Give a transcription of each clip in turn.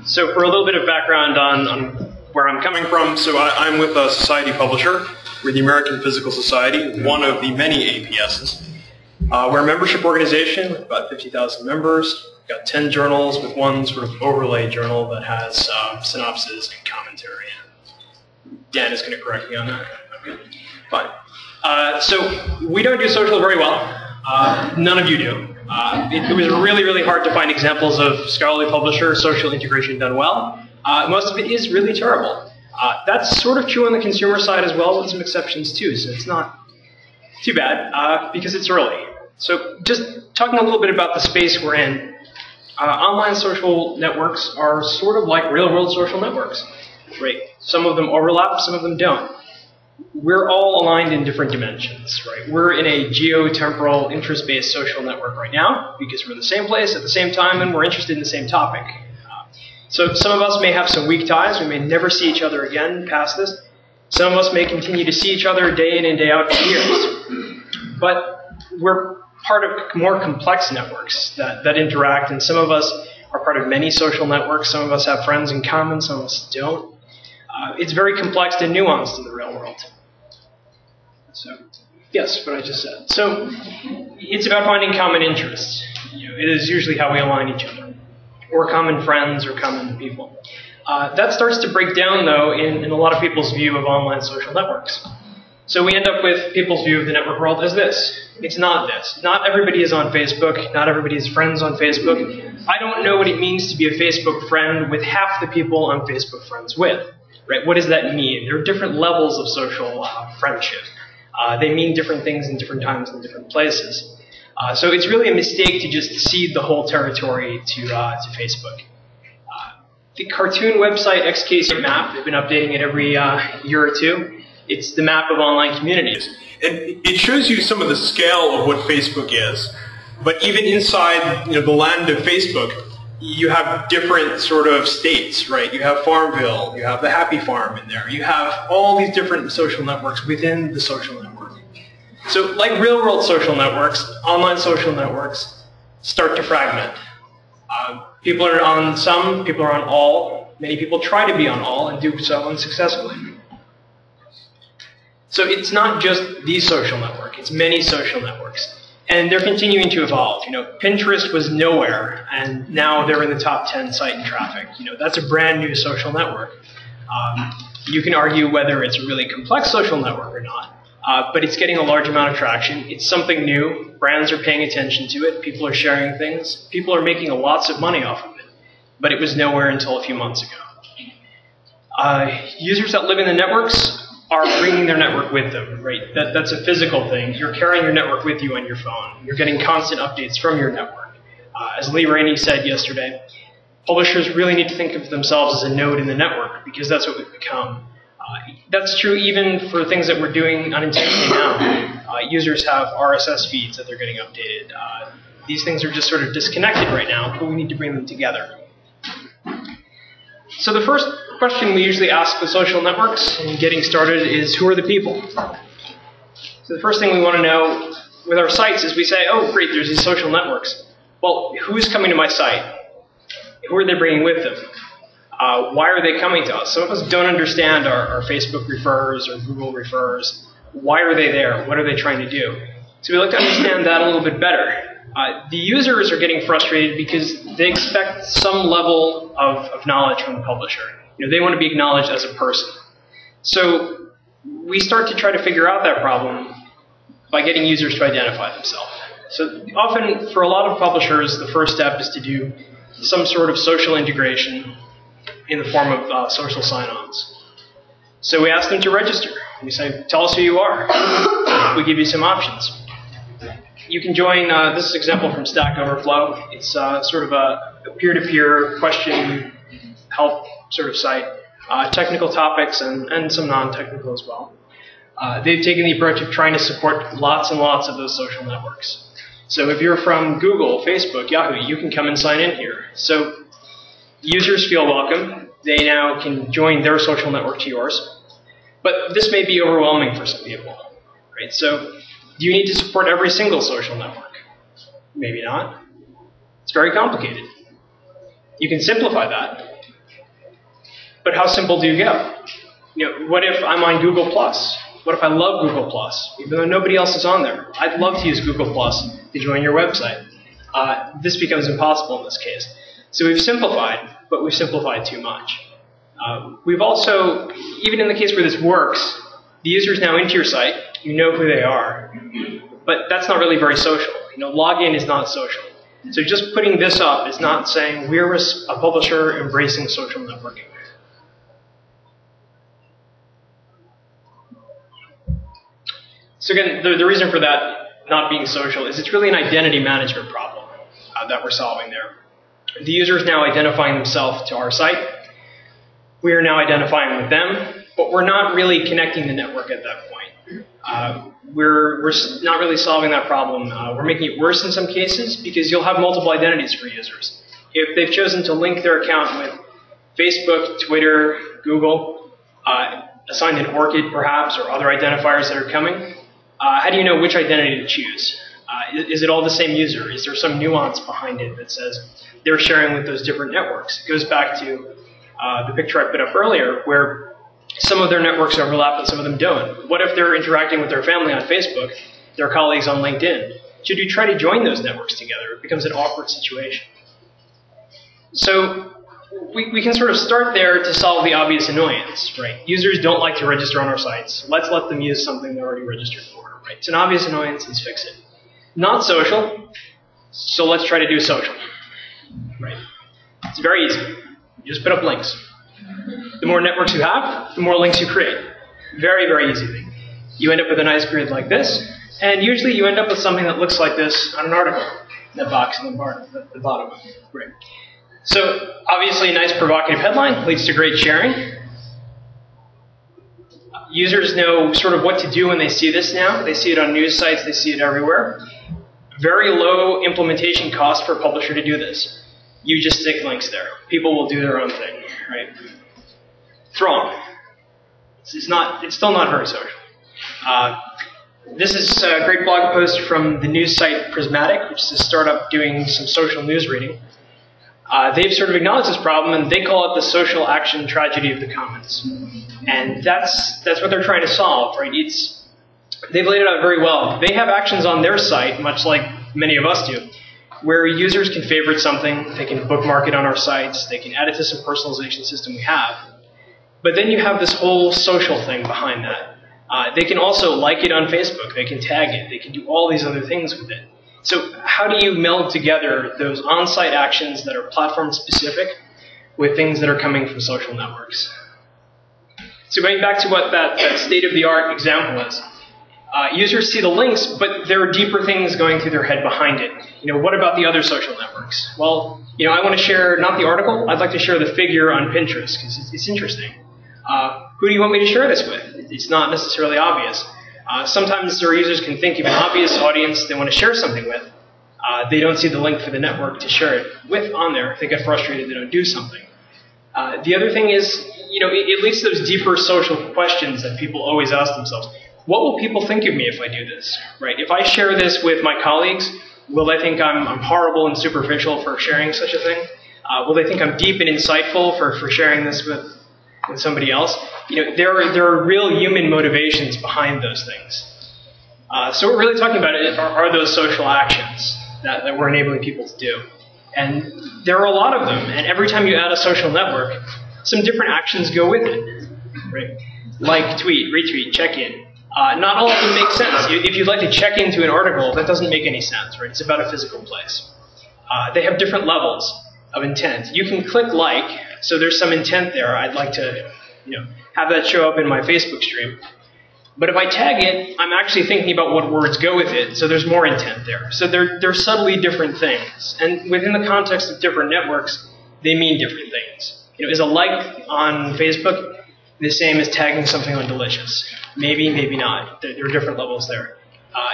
So for a little bit of background on where I'm coming from, so I'm with a society publisher. We're the American Physical Society, one of the many APSs. We're a membership organization with about 50,000 members. We've got 10 journals with one sort of overlay journal that has synopsis and commentary. Dan is going to correct me on that. Okay. Fine. So we don't do social very well. None of you do. It was really, really hard to find examples of scholarly publisher social integration done well. Most of it is really terrible. That's sort of true on the consumer side as well, with some exceptions too, so it's not too bad because it's early. So just talking a little bit about the space we're in, online social networks are sort of like real-world social networks. Right? Some of them overlap, some of them don't. We're all aligned in different dimensions, right? We're in a geo-temporal, interest-based social network right now because we're in the same place at the same time and we're interested in the same topic. So some of us may have some weak ties. We may never see each other again past this. Some of us may continue to see each other day in and day out for years. But we're part of more complex networks that interact, and some of us are part of many social networks. Some of us have friends in common, some of us don't. It's very complex and nuanced in the real world. So, yes, what I just said. So, it's about finding common interests. It is usually how we align each other, or common friends, or common people. That starts to break down, though, in a lot of people's view of online social networks. So we end up with people's view of the network world as this. It's not this. Not everybody is on Facebook. Not everybody is friends on Facebook. I don't know what it means to be a Facebook friend with half the people I'm Facebook friends with. Right? What does that mean? There are different levels of social friendship. They mean different things in different times and different places. So it's really a mistake to just cede the whole territory to Facebook. The cartoon website XKC Map, they've been updating it every year or two. It's the map of online communities. It shows you some of the scale of what Facebook is. But even inside the land of Facebook, you have different sort of states, right? You have Farmville, you have the Happy Farm in there. You have all these different social networks within the social network. So like real-world social networks, online social networks start to fragment. People are on some, people are on all. Many people try to be on all and do so unsuccessfully. So it's not just the social network, it's many social networks. And they're continuing to evolve. Pinterest was nowhere, and now they're in the top 10 site in traffic. That's a brand new social network. You can argue whether it's a really complex social network or not, but it's getting a large amount of traction. It's something new. Brands are paying attention to it. People are sharing things. People are making lots of money off of it, but it was nowhere until a few months ago. Users that live in the networks are bringing their network with them, right? That's a physical thing. You're carrying your network with you on your phone. You're getting constant updates from your network. As Lee Rainey said yesterday, publishers really need to think of themselves as a node in the network because that's what we've become. That's true even for things that we're doing unintentionally now. Users have RSS feeds that they're getting updated. These things are just sort of disconnected right now, but we need to bring them together. So the first question we usually ask the social networks in getting started is, who are the people? So the first thing we want to know with our sites is we say, oh, great, there's these social networks. Well, who's coming to my site? Who are they bringing with them? Why are they coming to us? Some of us don't understand our Facebook refers or Google refers. Why are they there? What are they trying to do? So we like to understand that a little bit better. The users are getting frustrated because they expect some level of knowledge from the publisher. They want to be acknowledged as a person. So we start to try to figure out that problem by getting users to identify themselves. So often, for a lot of publishers, the first step is to do some sort of social integration in the form of social sign-ons. So we ask them to register. We say, tell us who you are. We give you some options. You can join, this is an example from Stack Overflow. It's sort of a peer-to-peer question help sort of site. Technical topics and some non-technical as well. They've taken the approach of trying to support lots and lots of those social networks. So if you're from Google, Facebook, Yahoo, you can come and sign in here. So users feel welcome. They now can join their social network to yours. But this may be overwhelming for some people, right? So do you need to support every single social network? Maybe not. It's very complicated. You can simplify that. But how simple do you go? What if I'm on Google+? What if I love Google+? Even though nobody else is on there. I'd love to use Google+ to join your website. This becomes impossible in this case. So we've simplified, but we've simplified too much. We've also, even in the case where this works, the user's now into your site, you know who they are, but that's not really very social. Login is not social. So just putting this up is not saying we're a publisher embracing social networking. So again, the reason for that not being social is it's really an identity management problem that we're solving there. The user is now identifying themselves to our site. We are now identifying with them, but we're not really connecting the network at that point. We're not really solving that problem. We're making it worse in some cases because you'll have multiple identities for users. If they've chosen to link their account with Facebook, Twitter, Google, assigned an ORCID perhaps, or other identifiers that are coming, how do you know which identity to choose? Is it all the same user? Is there some nuance behind it that says they're sharing with those different networks? It goes back to the picture I put up earlier, where some of their networks overlap and some of them don't. What if they're interacting with their family on Facebook, their colleagues on LinkedIn? Should you try to join those networks together? It becomes an awkward situation. So we can sort of start there to solve the obvious annoyance, right? Users don't like to register on our sites. Let's let them use something they're already registered for, right? It's an obvious annoyance, let's fix it. Not social, so let's try to do social, right? It's very easy. You just put up links. The more networks you have, the more links you create. Very, very easy thing. You end up with a nice grid like this, and usually you end up with something that looks like this on an article. That box in the bottom. Great. So obviously a nice provocative headline leads to great sharing. Users know sort of what to do when they see this now. They see it on news sites, they see it everywhere. Very low implementation cost for a publisher to do this. You just stick links there. People will do their own thing, right? It's wrong. It's still not very social. This is a great blog post from the news site Prismatic, which is a startup doing some social news reading. They've sort of acknowledged this problem, and they call it the social action tragedy of the commons. And that's what they're trying to solve, right? They've laid it out very well. They have actions on their site, much like many of us do, where users can favorite something, they can bookmark it on our sites, they can add it to some personalization system we have. But then you have this whole social thing behind that. They can also like it on Facebook, they can tag it, they can do all these other things with it. So how do you meld together those on-site actions that are platform-specific with things that are coming from social networks? So going back to what that state-of-the-art example is, users see the links, but there are deeper things going through their head behind it. What about the other social networks? Well, I want to share not the article, I'd like to share the figure on Pinterest because it's interesting. Who do you want me to share this with? It's not necessarily obvious. Sometimes our users can think of an obvious audience they want to share something with. They don't see the link for the network to share it with on there. They get frustrated they don't do something. The other thing is, it leads to those deeper social questions that people always ask themselves. What will people think of me if I do this? Right? If I share this with my colleagues, will they think I'm horrible and superficial for sharing such a thing? Will they think I'm deep and insightful for sharing this with somebody else? There are real human motivations behind those things. So what we're really talking about are those social actions that we're enabling people to do. And there are a lot of them. And every time you add a social network, some different actions go with it. Right? Like, tweet, retweet, check-in. Not all of them make sense. If you'd like to check into an article, that doesn't make any sense. Right? It's about a physical place. They have different levels of intent. You can click like, so there's some intent there. I'd like to have that show up in my Facebook stream. But if I tag it, I'm actually thinking about what words go with it, so there's more intent there. So they're subtly different things. And within the context of different networks, they mean different things. Is a like on Facebook the same as tagging something on Delicious? Maybe, maybe not. There are different levels there.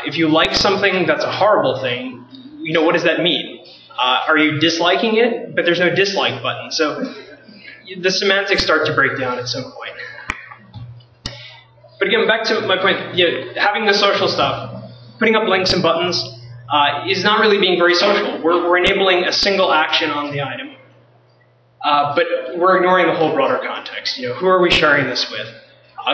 If you like something that's a horrible thing, what does that mean? Are you disliking it? But there's no dislike button. So the semantics start to break down at some point. But again, back to my point, having the social stuff, putting up links and buttons is not really being very social. We're enabling a single action on the item. but we're ignoring the whole broader context. Who are we sharing this with?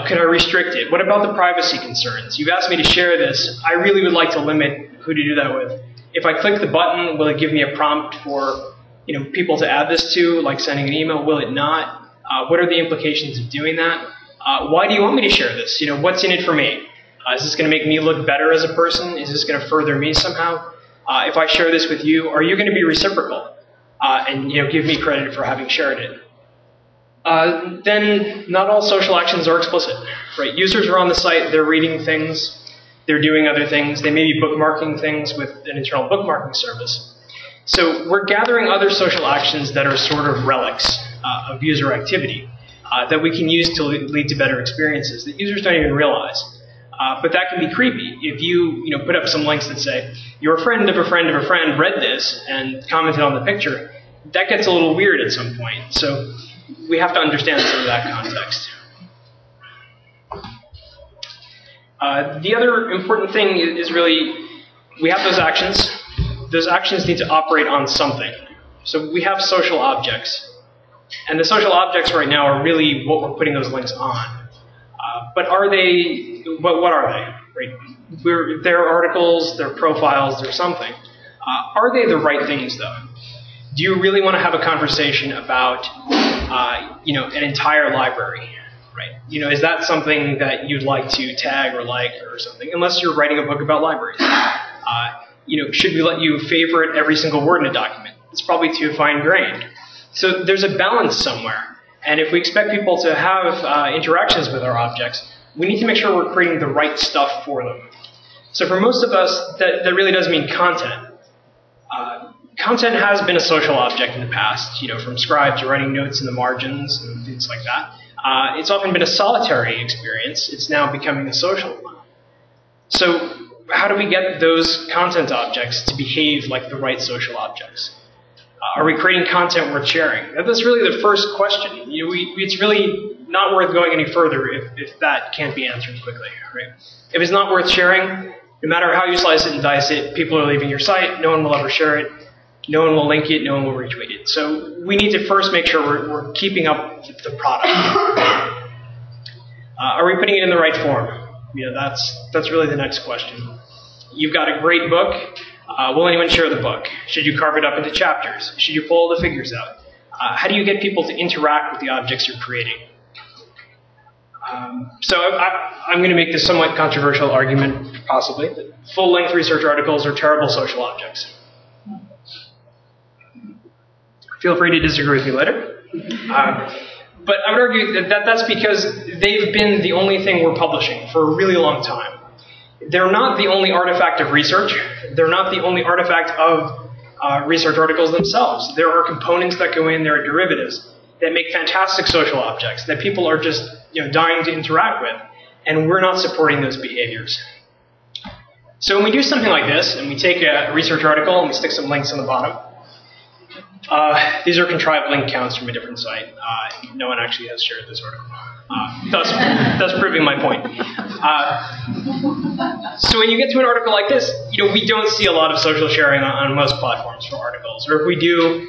Could I restrict it? What about the privacy concerns? You've asked me to share this. I really would like to limit who to do that with. If I click the button, will it give me a prompt for people to add this to, like sending an email? Will it not? What are the implications of doing that? Why do you want me to share this? What's in it for me? Is this going to make me look better as a person? Is this going to further me somehow? If I share this with you, are you going to be reciprocal and give me credit for having shared it? Then not all social actions are explicit, right? Users are on the site, they're reading things, they're doing other things, they may be bookmarking things with an internal bookmarking service. So we're gathering other social actions that are sort of relics of user activity that we can use to lead to better experiences that users don't even realize. But that can be creepy. If you put up some links that say, your friend of a friend of a friend read this and commented on the picture, that gets a little weird at some point. So we have to understand some of that context. The other important thing is really, we have those actions. Those actions need to operate on something. So we have social objects. And the social objects right now are really what we're putting those links on. But are they, what are they? Right? They're articles, they're profiles, they're something. Are they the right things though? Do you really want to have a conversation about an entire library? Right? Is that something that you'd like to tag or like or something? Unless you're writing a book about libraries. Should we let you favorite every single word in a document? It's probably too fine-grained. So there's a balance somewhere. And if we expect people to have interactions with our objects, we need to make sure we're creating the right stuff for them. So for most of us, that really does mean content. Content has been a social object in the past, from Scribe to writing notes in the margins and things like that. It's often been a solitary experience. It's now becoming a social one. So how do we get those content objects to behave like the right social objects? Are we creating content worth sharing? That's really the first question. It's really not worth going any further if that can't be answered quickly. Right? If it's not worth sharing, no matter how you slice it and dice it, people are leaving your site, no one will ever share it, no one will link it, no one will retweet it. So we need to first make sure we're keeping up with the product. Are we putting it in the right form? That's really the next question. You've got a great book. Will anyone share the book? Should you carve it up into chapters? Should you pull all the figures out? How do you get people to interact with the objects you're creating? So I'm going to make this somewhat controversial argument, possibly, that full-length research articles are terrible social objects. Feel free to disagree with me later. But I would argue that that's because they've been the only thing we're publishing for a really long time. They're not the only artifact of research. They're not the only artifact of research articles themselves. There are components that go in, there are derivatives that make fantastic social objects that people are just dying to interact with, and we're not supporting those behaviors. So when we do something like this, and we take a research article and we stick some links on the bottom, these are contrived link counts from a different site. No one actually has shared this article. Thus proving my point. So when you get to an article like this, we don't see a lot of social sharing on most platforms for articles. Or if we do,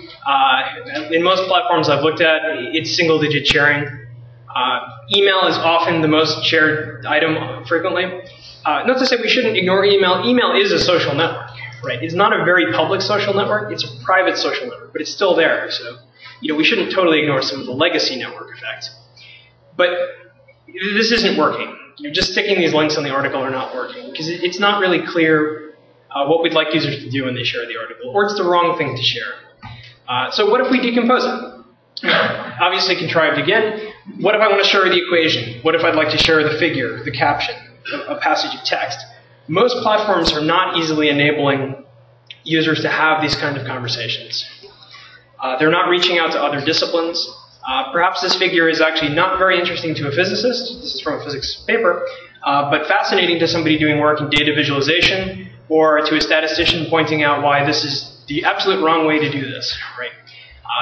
in most platforms I've looked at, it's single-digit sharing. Email is often the most shared item frequently. Not to say we shouldn't ignore email. Email is a social network, right? It's not a very public social network. It's a private social network, but it's still there. So, we shouldn't totally ignore some of the legacy network effects. But this isn't working. Just sticking these links on the article are not working because it's not really clear what we'd like users to do when they share the article, or it's the wrong thing to share. So what if we decompose it? Obviously contrived again. What if I want to share the equation? What if I'd like to share the figure, the caption, a passage of text? Most platforms are not easily enabling users to have these kind of conversations. They're not reaching out to other disciplines. Perhaps this figure is actually not very interesting to a physicist. This is from a physics paper. But fascinating to somebody doing work in data visualization, or to a statistician pointing out why this is the absolute wrong way to do this. Right?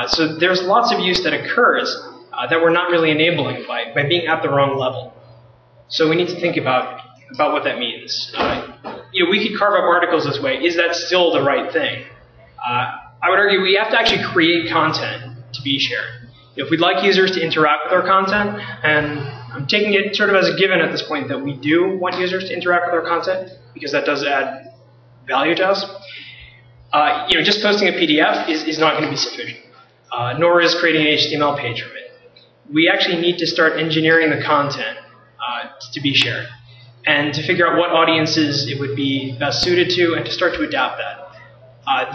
So there's lots of use that occurs that we're not really enabling by being at the wrong level. So we need to think about what that means. We could carve up articles this way. Is that still the right thing? I would argue we have to actually create content to be shared. If we'd like users to interact with our content, and I'm taking it sort of as a given at this point that we do want users to interact with our content, because that does add value to us, just posting a PDF is not going to be sufficient, nor is creating an HTML page from it. We actually need to start engineering the content to be shared, and to figure out what audiences it would be best suited to, and to start to adapt that.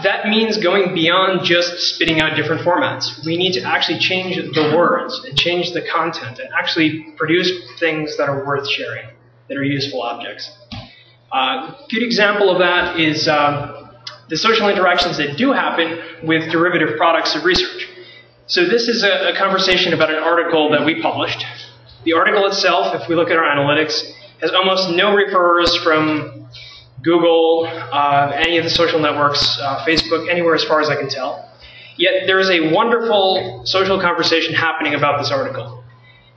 That means going beyond just spitting out different formats. We need to actually change the words and change the content and actually produce things that are worth sharing, that are useful objects. A good example of that is the social interactions that do happen with derivative products of research. So this is a conversation about an article that we published. The article itself, if we look at our analytics, has almost no referrers from Google, any of the social networks, Facebook, anywhere as far as I can tell. Yet there is a wonderful social conversation happening about this article.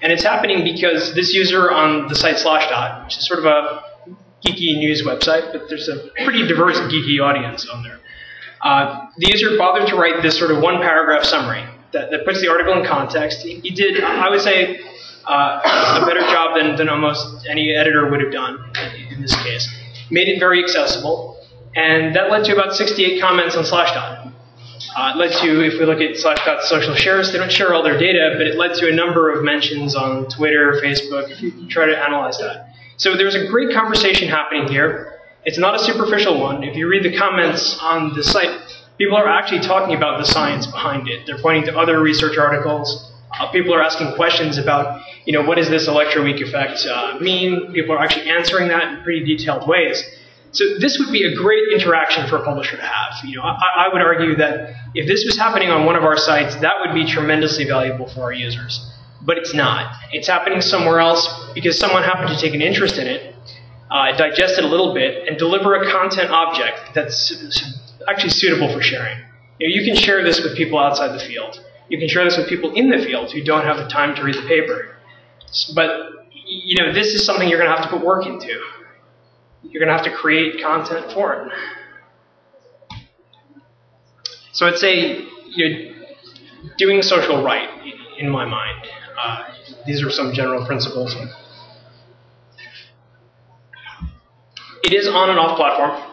And it's happening because this user on the site Slashdot, which is sort of a geeky news website, but there's a pretty diverse geeky audience on there. The user bothered to write this sort of one-paragraph summary that puts the article in context. He did, I would say, a better job than almost any editor would have done in this case. Made it very accessible, and that led to about 68 comments on Slashdot. It led to, if we look at Slashdot's social shares, they don't share all their data, but it led to a number of mentions on Twitter, Facebook, if you try to analyze that. So there's a great conversation happening here. It's not a superficial one. If you read the comments on the site, people are actually talking about the science behind it. They're pointing to other research articles. People are asking questions about, what does this electroweak effect mean? People are actually answering that in pretty detailed ways. So this would be a great interaction for a publisher to have. I would argue that if this was happening on one of our sites, that would be tremendously valuable for our users. But it's not. It's happening somewhere else because someone happened to take an interest in it, digest it a little bit, and deliver a content object that's actually suitable for sharing. You can share this with people outside the field. You can share this with people in the field who don't have the time to read the paper. But this is something you're going to have to put work into. You're going to have to create content for it. So I'd say doing social right, in my mind. These are some general principles. It is on and off platform.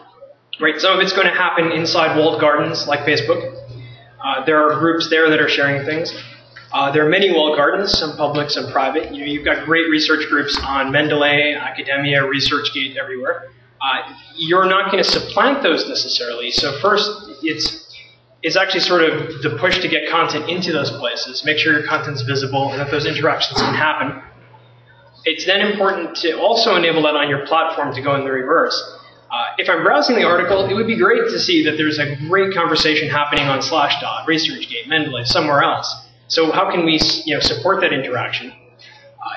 Right? Some of it's going to happen inside walled gardens like Facebook. There are groups there that are sharing things. There are many walled gardens, some public, some private. You've got great research groups on Mendeley, Academia, ResearchGate, everywhere. You're not going to supplant those necessarily. So first, it's actually sort of the push to get content into those places, make sure your content's visible and that those interactions can happen. It's then important to also enable that on your platform to go in the reverse. If I'm browsing the article, it would be great to see that there's a great conversation happening on Slashdot, ResearchGate, Mendeley, somewhere else. So how can we support that interaction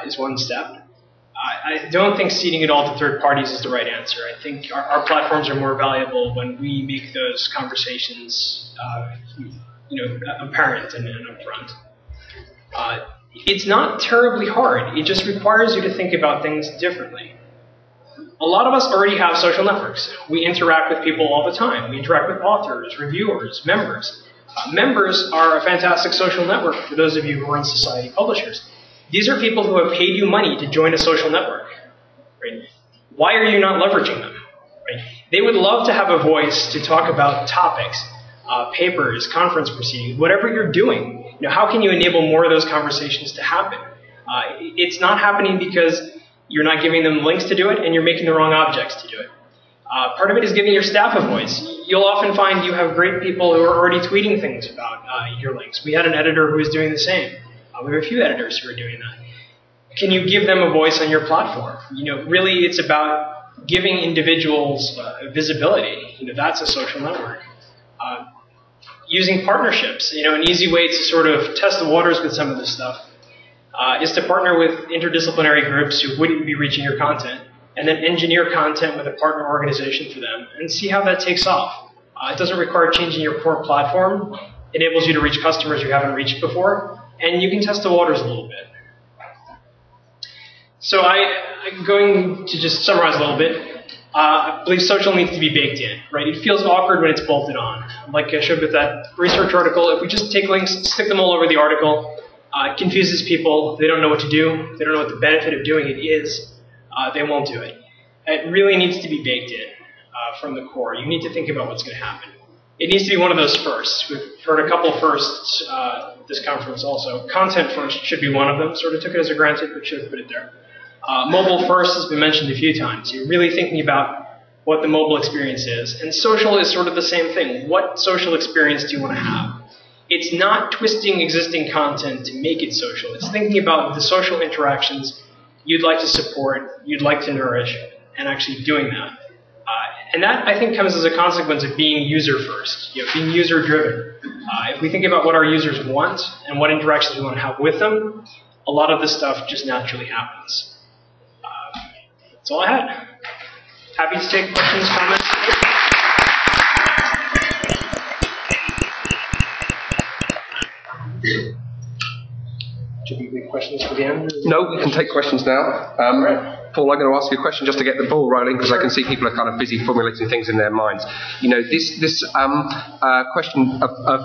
is one step. I don't think ceding it all to third parties is the right answer. I think our platforms are more valuable when we make those conversations apparent and upfront. It's not terribly hard. It just requires you to think about things differently. A lot of us already have social networks. We interact with people all the time. We interact with authors, reviewers, members. Members are a fantastic social network for those of you who are in society publishers. These are people who have paid you money to join a social network. Right? Why are you not leveraging them? Right? They would love to have a voice to talk about topics, papers, conference proceedings, whatever you're doing. How can you enable more of those conversations to happen? It's not happening because you're not giving them links to do it and you're making the wrong objects to do it. Part of it is giving your staff a voice. You'll often find you have great people who are already tweeting things about your links. We had an editor who was doing the same. We have a few editors who are doing that. Can you give them a voice on your platform? Really it's about giving individuals visibility. That's a social network. Using partnerships. An easy way to sort of test the waters with some of this stuff is to partner with interdisciplinary groups who wouldn't be reaching your content, and then engineer content with a partner organization for them, and see how that takes off. It doesn't require changing your core platform. It enables you to reach customers you haven't reached before, and you can test the waters a little bit. So I'm going to just summarize a little bit. I believe social needs to be baked in, right? It feels awkward when it's bolted on. Like I showed with that research article, if we just take links, stick them all over the article, it confuses people. They don't know what to do. They don't know what the benefit of doing it is. They won't do it. It really needs to be baked in from the core. You need to think about what's going to happen. It needs to be one of those firsts. We've heard a couple firsts this conference also. Content first should be one of them. Sort of took it as a granted, but should have put it there. Mobile first has been mentioned a few times. You're really thinking about what the mobile experience is. And social is sort of the same thing. What social experience do you want to have? It's not twisting existing content to make it social. It's thinking about the social interactions you'd like to support, you'd like to nourish, and actually doing that. And that, I think, comes as a consequence of being user-first, being user-driven. If we think about what our users want and what interactions we want to have with them, a lot of this stuff just naturally happens. That's all I had. Happy to take questions, comments. Should we leave questions for the end? No, we can take questions now. Paul, I'm going to ask you a question just to get the ball rolling, because I can see people are kind of busy formulating things in their minds. This question of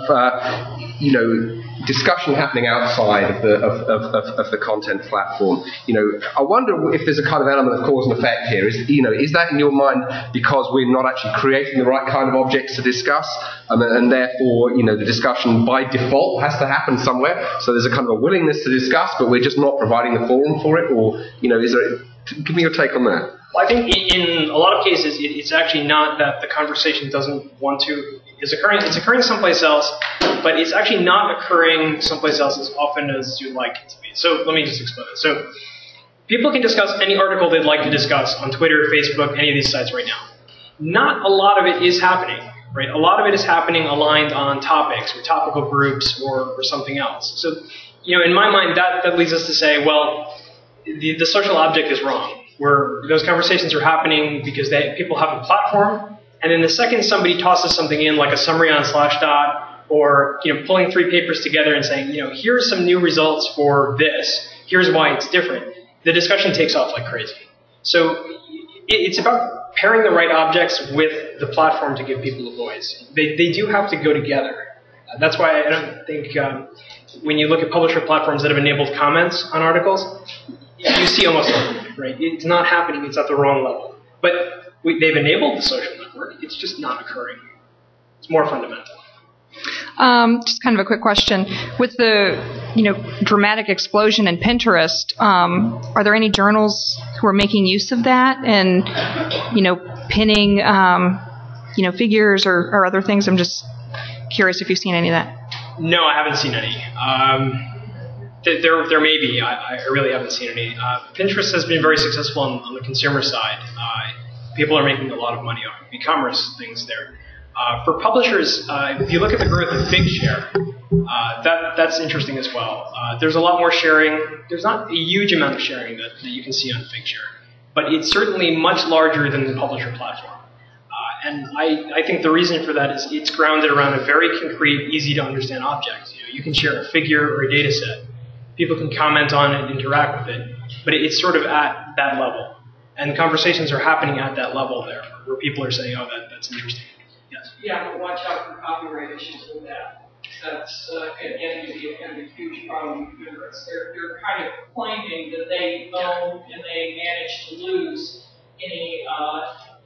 discussion happening outside of the content platform. I wonder if there's a kind of element of cause and effect here. Is that in your mind because we're not actually creating the right kind of objects to discuss, and therefore the discussion by default has to happen somewhere? So there's a kind of a willingness to discuss, but we're just not providing the forum for it, or is there? Give me your take on that. Well, I think in a lot of cases, it's actually not that the conversation doesn't want to. It's occurring someplace else, but it's actually not occurring someplace else as often as you'd like it to be. So let me just explain it. So people can discuss any article they'd like to discuss on Twitter, Facebook, any of these sites right now. Not a lot of it is happening, right? A lot of it is happening aligned on topics or topical groups or something else. So, in my mind, that leads us to say, well, the social object is wrong. Where those conversations are happening because people have a platform, and then the second somebody tosses something in, like a summary on Slashdot, or pulling 3 papers together and saying, here's some new results for this, here's why it's different, the discussion takes off like crazy. So it's about pairing the right objects with the platform to give people a voice. They do have to go together. That's why I don't think when you look at publisher platforms that have enabled comments on articles, you see almost nothing, right? It's not happening. It's at the wrong level. But they've enabled the social network. It's just not occurring. It's more fundamental. Just kind of a quick question. With the dramatic explosion in Pinterest, are there any journals who are making use of that and pinning figures or other things? I'm just curious if you've seen any of that. No, I haven't seen any. There may be. I really haven't seen any. Pinterest has been very successful on the consumer side. People are making a lot of money off e-commerce things there. For publishers, if you look at the growth of Figshare, that's interesting as well. There's a lot more sharing. There's not a huge amount of sharing that you can see on Figshare, but it's certainly much larger than the publisher platform. And I think the reason for that is it's grounded around a very concrete, easy to understand object. You can share a figure or a data set. People can comment on it, interact with it, but it's sort of at that level. And conversations are happening at that level there, where people are saying, oh, that's interesting. Yes? Yeah, but watch out for copyright issues with that. That's, again, going to be kind of a huge problem with Pinterest. They're kind of claiming that they own and they manage to lose any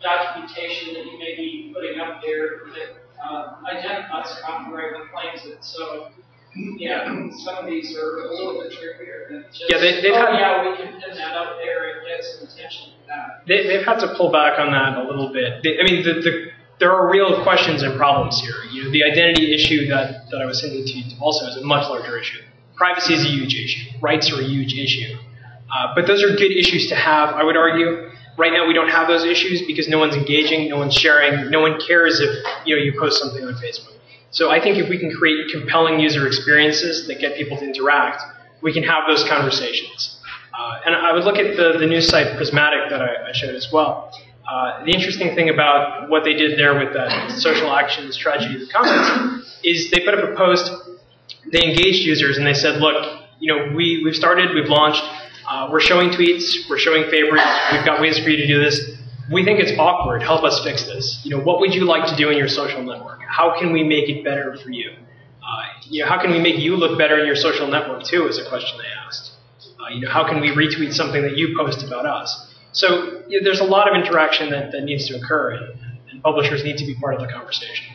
documentation that you may be putting up there that identifies copyright and claims it. So, yeah, some of these are a little bit trickier than just, we can pin that up there and get some attention to that. They've had to pull back on that a little bit. There are real questions and problems here. The identity issue that I was hinting to also is a much larger issue. Privacy is a huge issue. Rights are a huge issue. But those are good issues to have, I would argue. Right now we don't have those issues because no one's engaging, no one's sharing, no one cares if you post something on Facebook. So I think if we can create compelling user experiences that get people to interact, we can have those conversations. And I would look at the news site Prismatic that I showed as well. The interesting thing about what they did there with that social actions tragedy of the comments is they put up a post, they engaged users, and they said, look, we've started, we've launched, we're showing tweets, we're showing favorites, we've got ways for you to do this. we think it's awkward. Help us fix this. What would you like to do in your social network? How can we make it better for you? How can we make you look better in your social network too? Is a question they asked. How can we retweet something that you post about us? So there's a lot of interaction that needs to occur, and publishers need to be part of the conversation.